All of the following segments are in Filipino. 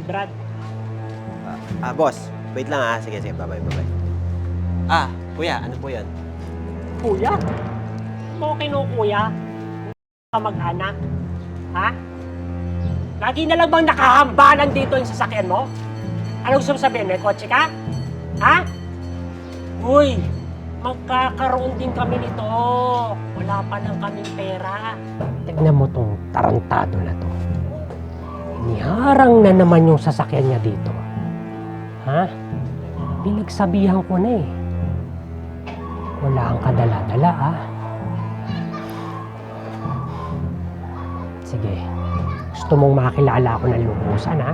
Ay, Brad. Boss. Wait lang Sige, bye-bye. Kuya, ano po yan? Kuya? Mo kinukuya? Ka mag-anak? Ha? Lagi na lang bang nakahambalan dito yung sasakyan mo? Anong gusto mo sabihin? May kotse ka? Ha? Uy, magkakaroon din kami nito. Wala pa lang kaming pera. Tignan mo tong tarantado na to. Niharang na naman yung sasakyan niya dito. Ha? Pinagsabihan ko na eh. Wala kang kadala-dala, ha? Sige. Gusto mong makilala ako ng lubusan, ha?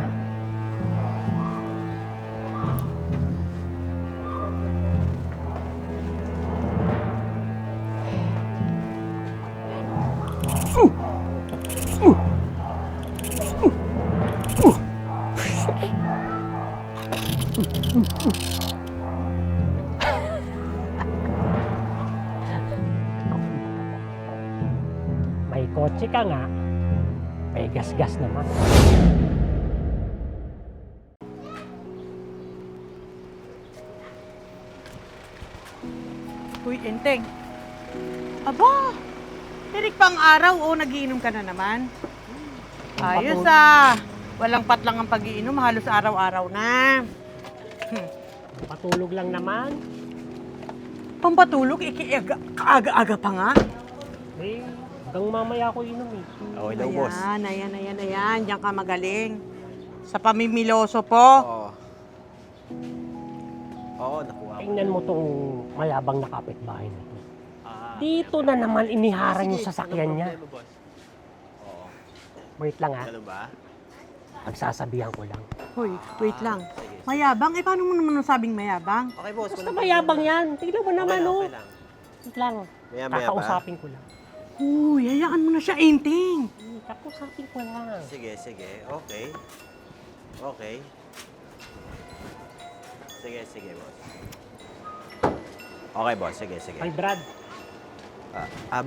May kotse ka nga, may gas-gas naman. Uy, Enteng. Aba, tirik pang araw nagiinom ka na naman. Ayos Walang patlang ang pag-iinom, halos araw-araw na. Patulog lang naman. Pampatulog, kaaga-aga pa nga. Eh, hanggang mamaya ako inom eh. Okay daw, boss. Ayan. Diyan ka magaling. Sa pamimiloso po. Oo, nakuha ko. Tingnan mo tong mayabang na kapitbahay na to. Dito na naman iniharang yung sasakyan niya. boss? Oo. Wait lang, ha? Ano ba? Pagsasabihan ko lang. Hoy, wait lang. Mayabang? Paano mo naman nasabing mayabang? Okay, boss. Basta mayabang yan. Tingnan mo naman, Okay lang. Wait lang. Maya-maya Kakausapin ko lang. Uy, hayaan mo na siya, Enteng. Kakausapin ko lang. Sige. Okay. Sige, boss. Okay, boss. Sige. Ay, Brad.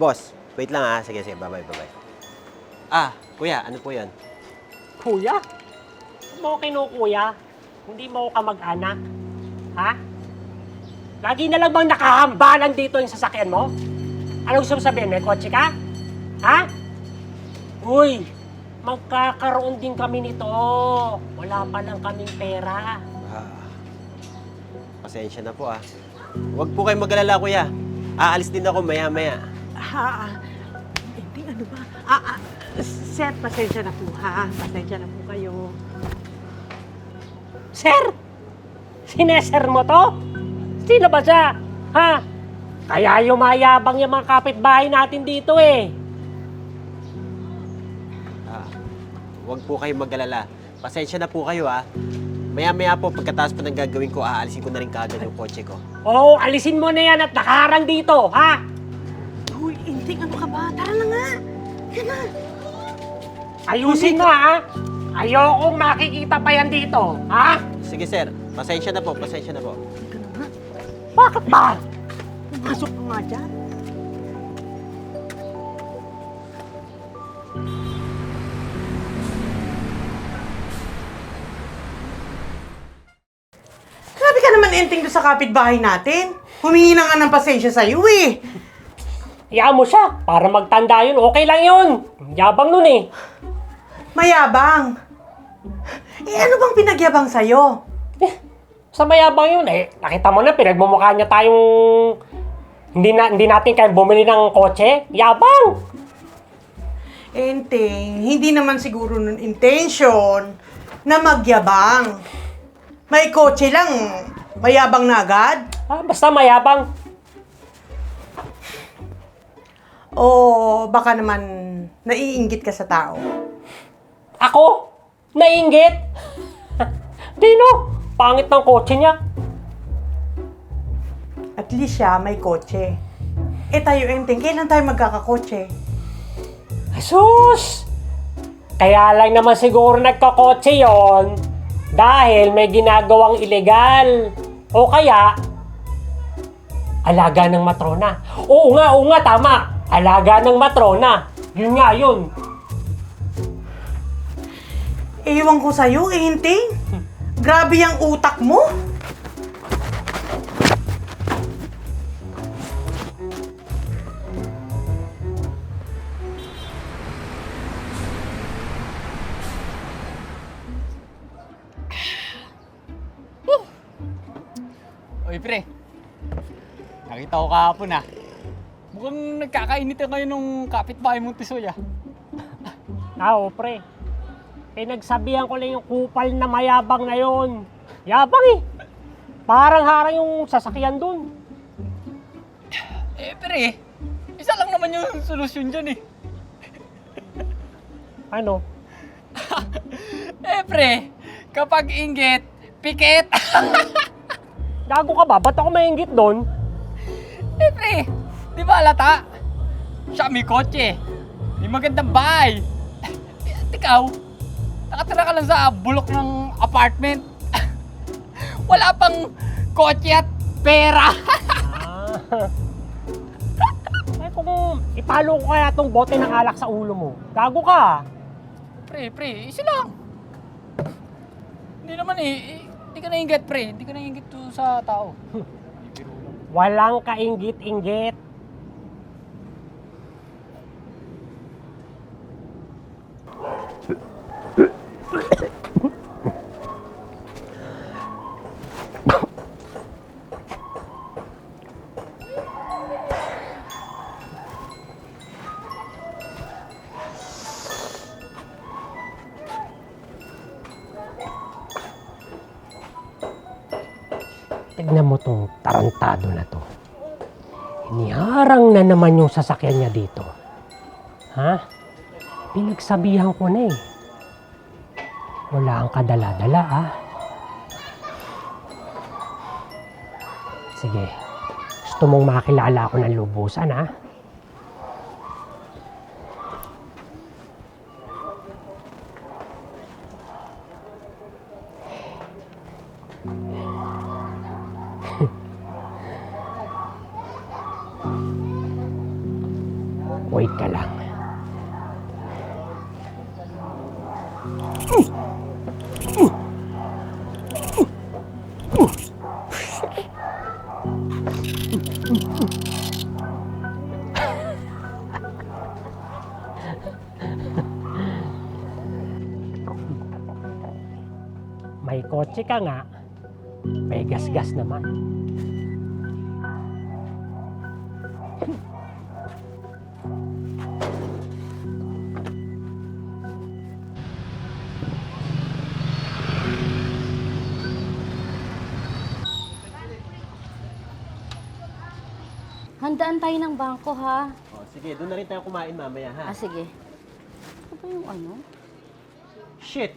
Boss. Wait lang Sige, bye-bye. Kuya, ano po yan? Kuya? Mo kinukuya? Hindi mo ka mag-anak? Ha? Lagi na lang bang nakahambalan dito yung sasakyan mo? Anong gusto mo sabihin? May kotse ka? Ha? Uy, magkakaroon din kami nito. Wala pa lang kaming pera. Pasensya na po Huwag po kayong mag-alala, kuya. Aalis din ako maya-maya. Enteng, ano ba? Sir, pasensya na po ha. Pasensya na po kayo. Sir? Sineser mo to? Sino ba siya? Ha? Kaya yumayabang yung mga kapitbahay natin dito eh. Huwag po kayong mag-alala. Pasensya na po kayo Maya-maya po, pagkatapos po ng gagawin ko, aalisin ko na rin kaagad yung kotse ko. Oo, alisin mo na yan at nakaharang dito, ha? Uy, Enteng, ano ka ba? Tara na nga. Yan na. Ayusin mo, ha? Ayokong makikita pa yan dito, ha? Sige, sir. Pasensya na po. Ika na nga. Bakit ba? Pumasok ka nga dyan. Grabe ka naman, Enteng, doon sa kapitbahay natin. Humingi na nga ng pasensya sa'yo eh. Iyaan mo siya, para magtanda yun, okay lang yun. Yabang nun eh. Mayabang. Ano bang pinagyabang sa'yo? Sa mayabang yun eh. Nakita mo na, pinagmumukha niya tayong hindi natin kaya bumili ng kotse. Yabang! Enteng, hindi naman siguro nun intention na magyabang. May kotse lang, mayabang na agad? Basta mayabang. O baka naman naiinggit ka sa tao? Ako? Naiinggit? Dino? Pangit ng kotse niya. At least siya may kotse. Tayo, Enteng, kailan tayo magkakakotse? Jesus! Kaya lang naman siguro nagkakotse yon dahil may ginagawang ilegal. O kaya, alaga ng matrona. Oo nga, tama. Alaga ng matrona. Yun nga, yun. Ewan ko sa'yo, Enteng. Grabe yung utak mo. Oy, pre. Nakita ko kahapon ah. Mukhang nagkakainit ngayon nung kapitbahay mong tisoy ah. Oo, pre. Pinagsabihan ko lang yung kupal na mayabang na yon. Yabang eh. Parang harang yung sasakyan dun. Eh, pre. Isa lang naman yung solusyon dyan eh. Ano? Eh, pre. Kapag inggit, pikit. Gago ka ba? Ba't ako maingit doon? Eh, pre. Di ba halata? Siya may kotse. May magandang bahay. At ikaw, nakatira ka lang sa bulok ng apartment. Wala pang kotse at pera. Eh kung ipalo ko kaya tong bote ng alak sa ulo mo, gago ka. Pre, easy lang. Hindi naman hindi ka nainggit, pre. Hindi ka nainggit to sa tao. Walang kainggit-inggit. Tignan mo tong tarantado na to. Iniharang na naman yung sasakyan niya dito. Ha? Pinagsabihan ko na eh. Wala ang kadala-dala ha. Sige. Gusto mong makilala ako ng lubusan ha? Wait ka lang. May kotse ka nga, may gas-gas naman. Handaan tayo ng bangko, ha? Oh, sige, doon na rin tayo kumain mamaya, ha? Ah, sige. Ano ba yung ano? Shit!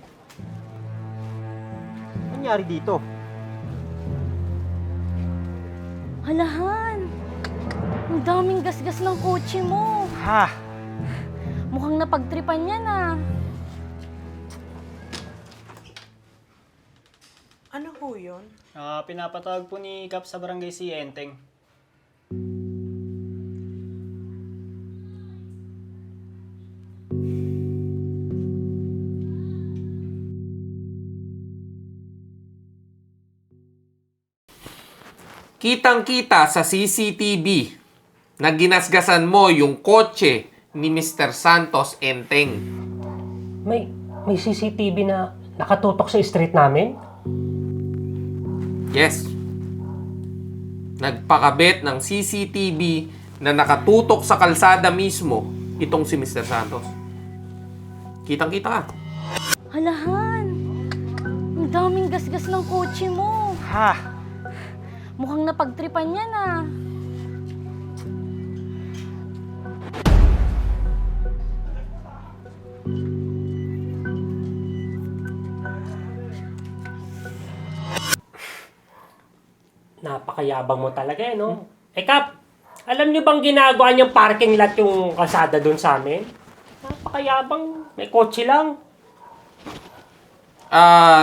Ano nangyari dito? Halahan! Ang daming gasgas ng kotse mo. Ha? Mukhang napagtripan yan, ah. Ano po yun? Pinapatawag po ni Kap sa barangay si Enteng. Kitang-kita sa CCTV na ginasgasan mo yung kotse ni Mr. Santos Enteng. May CCTV na nakatutok sa street namin? Yes. Nagpakabit ng CCTV na nakatutok sa kalsada mismo itong si Mr. Santos. Kitang-kita ka. Halahan! Ang daming gasgas ng kotse mo. Ha? Mukhang napagtripan yan, ah. Napakayabang mo talaga eh, no? Eh, Kap, alam niyo bang ginagawa niyang parking lot yung kalsada doon sa amin? Napakayabang, may kotse lang.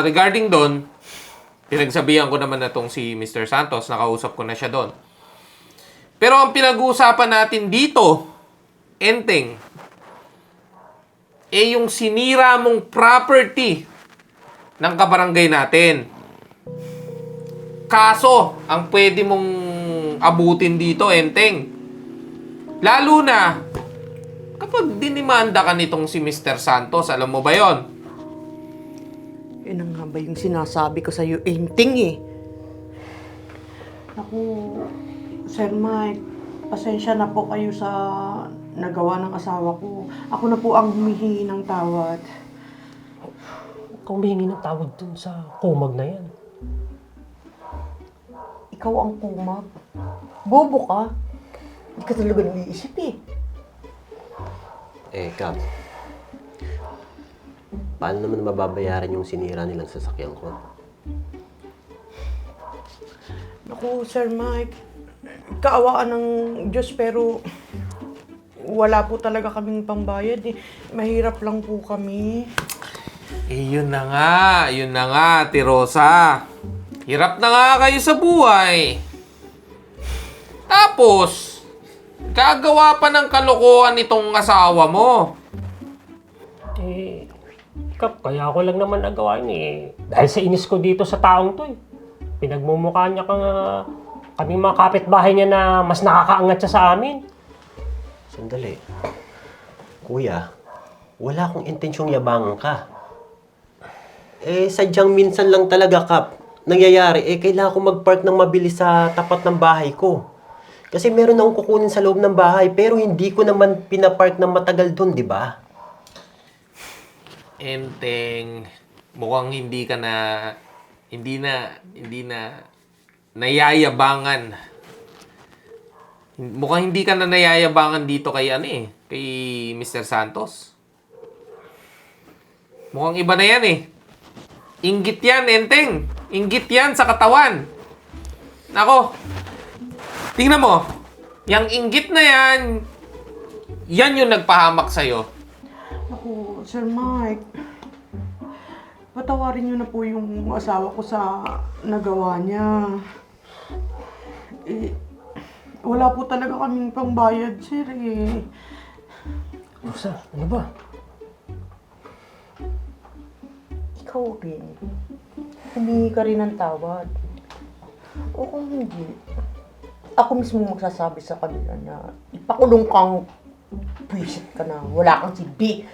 Regarding doon, pinagsabihan ko naman na tong si Mr. Santos, nakausap ko na siya doon. Pero ang pinag-uusapan natin dito, Enteng, yung sinira mong property ng kabarangay natin. Kaso, ang pwede mong abutin dito, Enteng, lalo na kapag dinimanda ka nitong si Mr. Santos, alam mo ba yon? Yun ang nga ba yung sinasabi ko sa'yo, Enteng eh. Naku, Sir Mike, pasensya na po kayo sa nagawa ng asawa ko. Ako na po ang humihingi ng tawad. Kung humingi ng tawad dun sa kumag na yan. Ikaw ang kumag. Bobo ka. Hindi ka talaga nag-iisip eh. Kap, paano naman mababayaran yung sinira nilang sasakyan ko? Naku, Sir Mike, kaawaan ng Diyos pero wala po talaga kaming pambayad eh. Mahirap lang po kami. Yun na nga, Tirosa. Hirap na nga kayo sa buhay. Tapos, gagawa pa ng kalokohan itong asawa mo. Kap, kaya ako lang naman nagawa yun dahil sa inis ko dito sa taong to Pinagmumukha niya kaming mga kapitbahay niya na mas nakakaangat siya sa amin. Sandali. Kuya, wala akong intensyong yabangan ka. Sadyang minsan lang talaga, Kap, nangyayari, kailangan ko mag-park ng mabilis sa tapat ng bahay ko. Kasi meron akong kukunin sa loob ng bahay, pero hindi ko naman pinapark ng matagal doon, di ba? Enteng, mukhang hindi na nayayabangan. Mukhang hindi ka na nayayabangan dito kay kay Mr. Santos. Mukhang iba na yan Inggit yan, Enteng. Inggit yan sa katawan. Nako, tingnan mo. Yang inggit na yan, yan yung nagpahamak sa'yo. Naku, Sir Mike, patawarin niyo na po yung asawa ko sa nagawa niya. Wala po talaga kaming pangbayad, sir Rosa, ano ba? Ikaw rin. Humingi ka rin ng tawad. O kung hindi, ako mismo magsasabi sa kanila na ipakulong kang buwisit ka na wala kang silbi.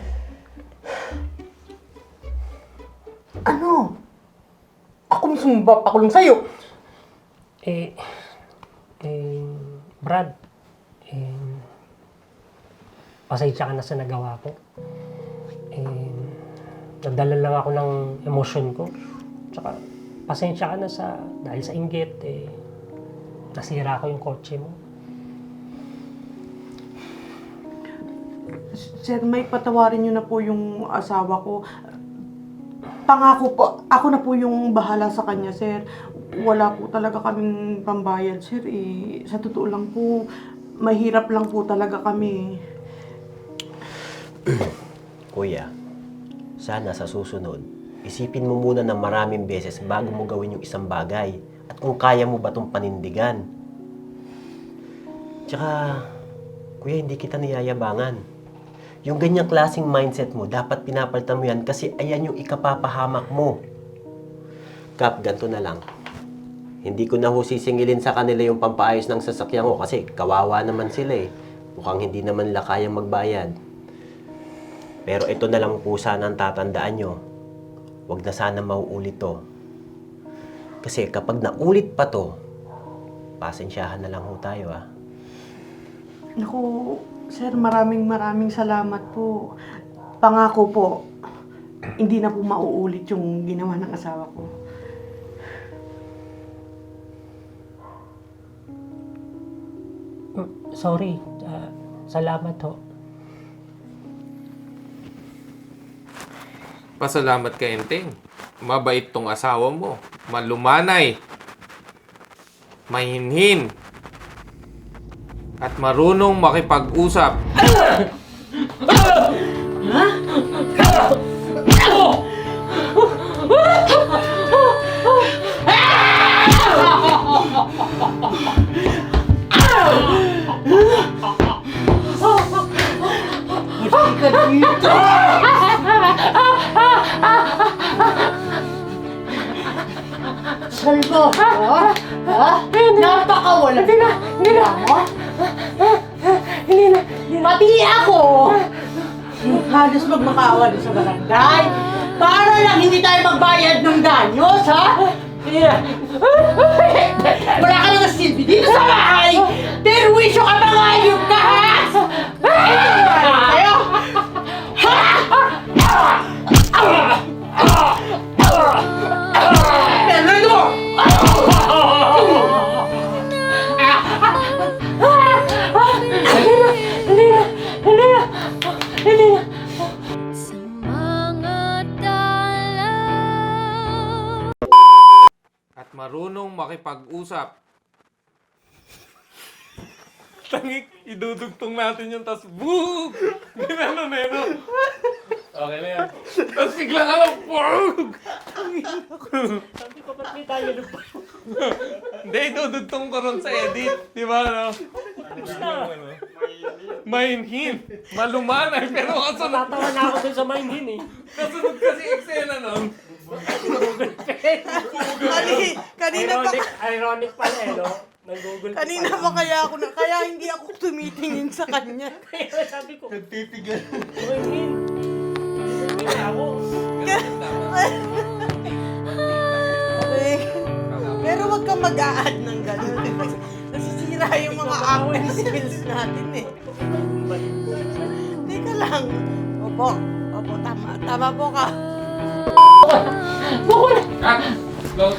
Ano? Ako mismo ba pakulong sa'yo? Brad, pasensya ka na sa nagawa ko. Nagdala lang ako ng emosyon ko. Tsaka, pasensya ka na dahil sa inggit, nasira ko yung kotse mo. Sir Mike, patawarin niyo na po yung asawa ko. Pangako po, ako na po yung bahala sa kanya, sir. Wala po talaga kaming pambayad, sir. Sa totoo lang po, mahirap lang po talaga kami. Kuya, sana sa susunod, isipin mo muna ng maraming beses bago mo gawin yung isang bagay. At kung kaya mo ba itong panindigan. Tsaka, kuya, hindi kita niyayabangan. Yung ganyang klaseng mindset mo, dapat pinapalitan mo yan kasi ayan yung ikapapahamak mo. Kap, ganito na lang. Hindi ko na ho sisingilin sa kanila yung pampaayos ng sasakyan ko kasi kawawa naman sila Mukhang hindi naman nila kayang magbayad. Pero ito na lang po sana ang tatandaan nyo. Huwag na sana mauulit to. Kasi kapag naulit pa to, pasensyahan na lang ho tayo Naku, sir, maraming salamat po. Pangako po, hindi na po mauulit yung ginawa ng asawa ko. Sorry, salamat ho. Pasalamat ka, Enteng. Mabait tong asawa mo. Malumanay. Mahinhin. At marunong makipag-usap. Hindi ka dito! Salvo! Ha? Napakawala! Hindi na! Pati ako! Halos magmakaawa din sa barangay. Para lang hindi tayo magbayad ng danyos, ha? Wala ka lang silbi dito sa bahay! Perwisyo ka ba ngayong ka, ha? Kayo! Pero mo! Sa mga dalaw. At marunong makipag-usap. Tangik, idudugtong natin yung tas boom! Ginano na yun. Okay na yan. Tapos bigla ka lang, boom! Sabi ko, ba't may dialogue pa? Hindi, idudugtong ko ron sa edit. Di ba, no? Mahinhin. Malumanay, pero kasunod. Tatawa na ako dun sa mainin eh. Kasunod kasi eksena nun. Kanina pa, Ironic pala eh, no? Nag-google ko kanina pala. pa kaya ako na, kaya hindi ako tumitingin sa kanya. Kaya sabi ko, nagpipigil. Mainin. Hindi ako. Pero wag kang mag-a-add ng gano'n. Nasisira yung mga acting skills natin eh. Teka lang. Opo, tama. Tama po ka. Cut! Go!